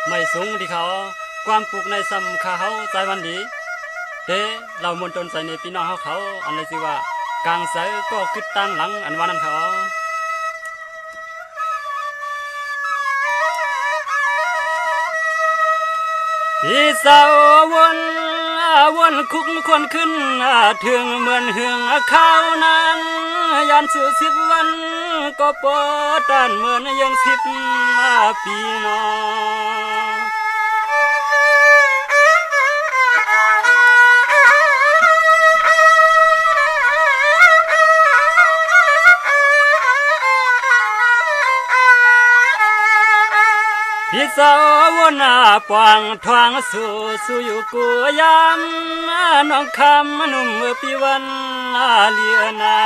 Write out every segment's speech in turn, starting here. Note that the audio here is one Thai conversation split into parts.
ไม่สูงที่เขาความปลูกในซ้ำขาเขาใจวันดีเด้เรามวลชนใส่ในพี่น้องเขาอันนี้สิว่ากลางเสือก็คิดตั้งหลังอันว่านั้นเขาพี่สาววนคุกควรขึ้นถึงเหมือนเหืองข้าวนั้นยันสู่10 วันก็ปอตันเหมือนยัง10 ปีน้องพี่สาวนาปวางทวงสู่อยู่กูยามน้องคำนุ่มเมื่อปีวันเลียนา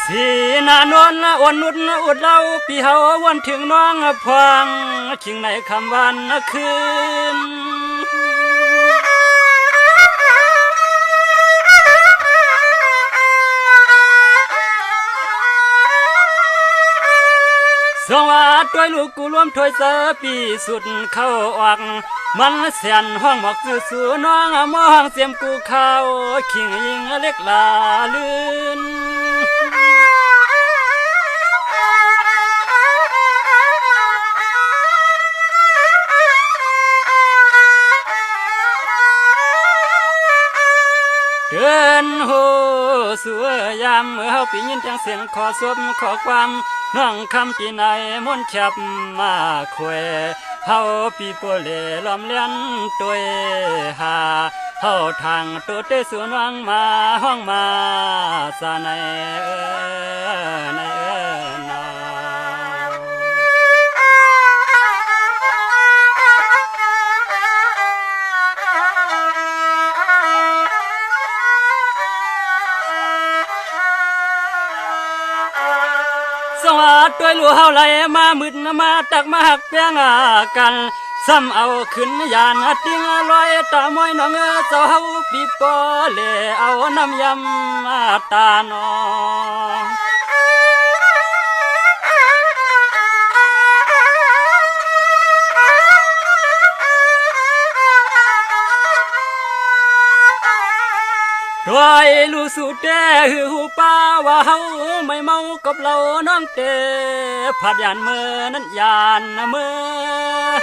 สีนานนอ้วนนุดอุดเล่าพี่เฮาวันถึงน้องพวางชิงในคำวันคืนสวัสดีลูกกูรวมถวยเสปีสุดเข้าออกมันเสียนห้องหมอกสู่น้องมองเสียมกูเข้าขิงยิงเล็กลาลื่นเดินโหสวยยามเมื่อเฮาปียินจังเสียงขอสวมขอความน้องคำปีไหนมนต์ฉับมาควยเฮาปีโปเลล้อมเลียนตัวหาเฮาทางตัวเตสวนวังมาห้องมาสาในนาสวัสดีลูกเฮาไหลมามึดมาตักมาหักเปียงกันซ้ำเอาขึ้นยานติ้งลอยตามอยน้องเจ้าเฮาปีปอเลเอาน้ำยำตาน้องด้วยลูกสุดเตหือหูป้าว่าเฮาไม่เมากับเราน้องเตผัดยานเมื่อนั้นยานเมื่อ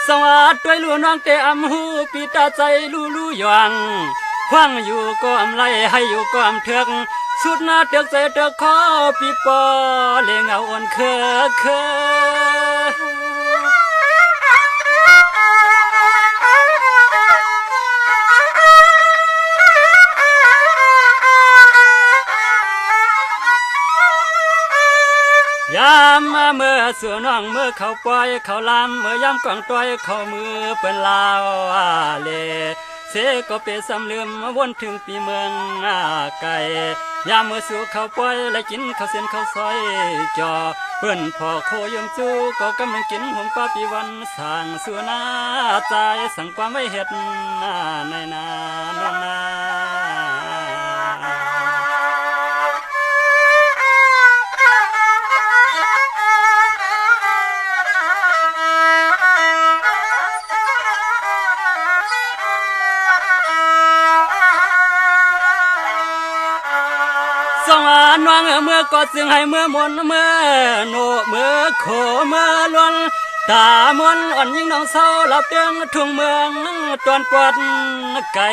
สวัสดีลูกน้องเตอำหูปีตาใจลู่หยวังคว้างอยู่ก็อำไลให้อยู่ก็อำเถือกสุดหน้าเตือกใจเตือกคอปีปอเลงเอาอ่อนเคยามเมื่อสวนน้องเมื่อเขาปล่อยเขาลำเมื่อยามกวางต้อยเขามือเป็นลาวเลเสก็เปสำลืมวนถึงปีเมืองไก่ยามเมื่อสู่เขาปล่อยและกินข้าวเส้นข้าวซอยจอเปิ้นพ่อโคยมจูก็กำลังกินหงป้าปีวันสั่งสู่นาใจสั่งความไว้เฮ็ดในนาน้องนาสองน้องเมื่อกอดเสียงให้เมื่อมนเมื่อโนเมื่อโคเมื่อล้วนตามนอ่อนยิ่งน้องเศร้าหลับเตียงทุ่งเมืองตอนปวดไก่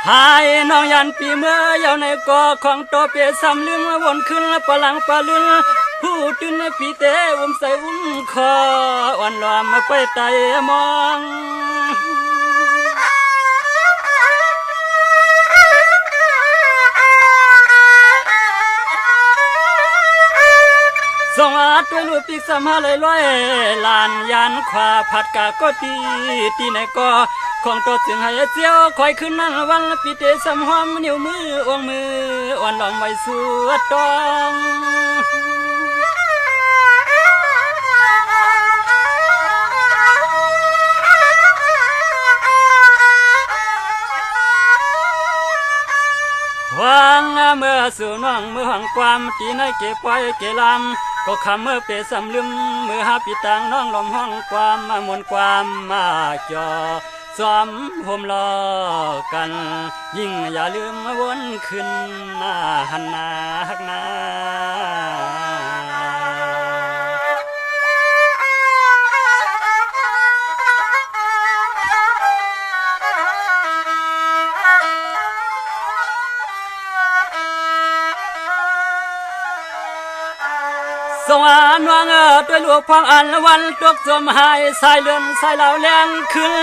หายน้องยันปีเมื่อยาวในกอของตัวเปียซ้ำลืมวนขึ้นปะหลังปะลืนผู้ตื่นปีเตใส่คออ่อนลอมไปไตมอง ส งอาดด้วยลูกปีกสามหาเลยร้อยลานยานขวาผัดกาก็ตีไหนก็ของตัวจึงให้เจียวคอยขึ้นนั่งวันปีเตสำหอมนิ้วมืออ่วงมืออ่อนหลอมไว้สู่ตองวางเมื่อสู่น้องเมื่อหังความตีในเก็บไว้เกลำก็คำเมื่อเปสำลืมเมื่อหาปีตังน้องลมห้องความมามนความมาจอซ้อมห่มรอกันยิ่งอย่าลืมมาวนขึ้นหน้าหันหน้าหักหน้าสวรรค์วางด้วยลูกพองอันวันตกจมหายสายเลื่อนสายเหล่าแรงขึ้น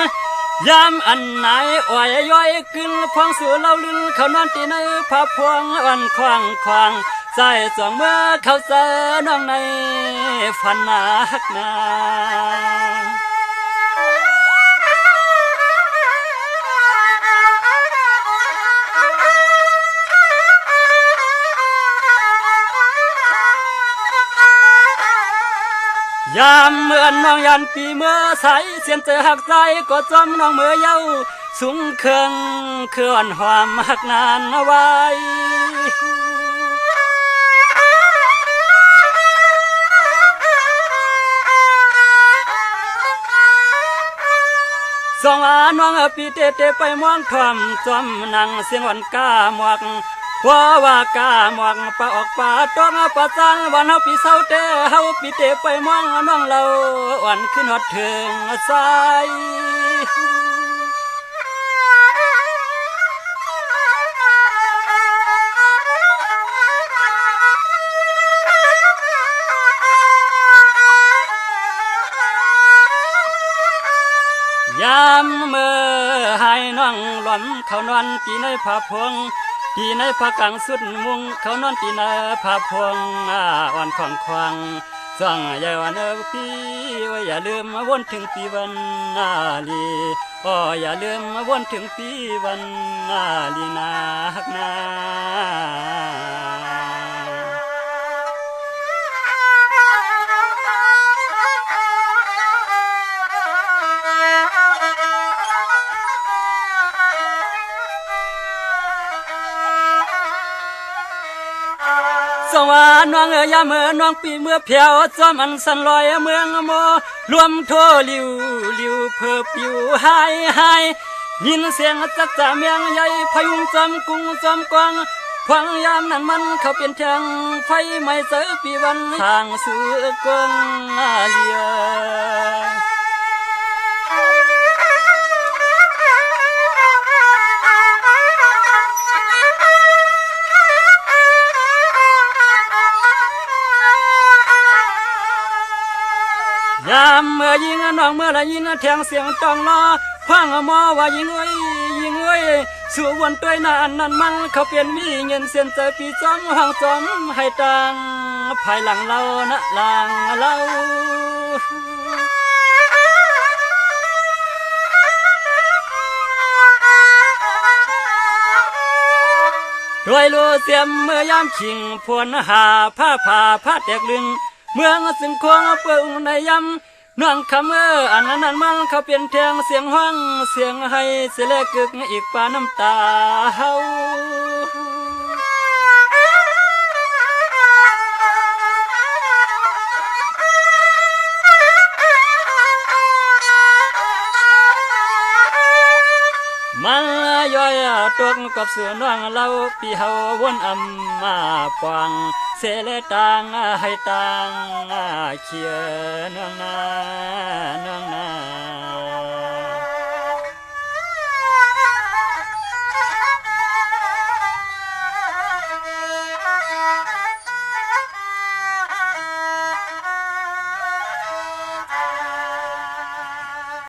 ยามอันไหนอ่อยย้อยขึ้นพองสู่เล่าลื่นเขานอนตีในผ้าพวงอันควางใส่สองมือเขาเสน้องในฝันหนักหนายามเมื่อน้องยันปีเมื่อใสเสียนเจอหักใจก็จอมน้องเมื่อเย้าสูงเครื่องหอมหักนานเอาไว้สองน้องปีเตไปมองทอมจอมนั่งเสียงวันก้าหมวกว่ากาหมวกป่าออกป่าต้องป่าจังวันเฮาปีเศร้าเตเฮาปีเตไปมองน้องเราวันขึ้นหอดเถิงสายยามเมื่อให้น้องหล่อนเขานอนตีในผ้าพงตีในผ้ากังสุดมุงเขานอนตีในผ้าพงอ่อนของควางส่องใหญ่วันพี่ว่าอย่าลืมมาวนถึงปีวันนาลีอย่าลืมมาวนถึงปีวันนาลีนาฮักนาสวรรค์น้องยามเมื่อน้องปีเมื่อเพียวจอมันสันลอยเมืองโมรวมโทลิวเพื่อปิวหายยินเสียงจักจ่าเมียงใหญ่พยุงจำกุ้งจำกวางฟังยามนั้นมันเขาเป็นทางไฟไม่เจอปีวันทางสู่กงเลียยามเมื่อยิงน้องเมื่อละยินแทงเสียงตองล้อฟังมอว่ายิงเอ้ยสู่วันตัวนานนั้นมันเขาเปลี่ยนมีเงินเสียนใจปีจอมห้องจอมให้ตังภายหลังเรานะหลังเราด้วยลูเสียมเมื่อยามชิงพวนหาผ้าแตกลึงเมืองสิงคงเปิงในยำน้องคำอันนั้นมันเขาเปลี่ยนแทงเสียงห้องเสียงให้เสียแลกึกอีกปาน้ำตาเฮามันย่อยตกกับเสือน้องเราปีเฮาวนมาปองเสเลตังให้ตังเขียนน้องนา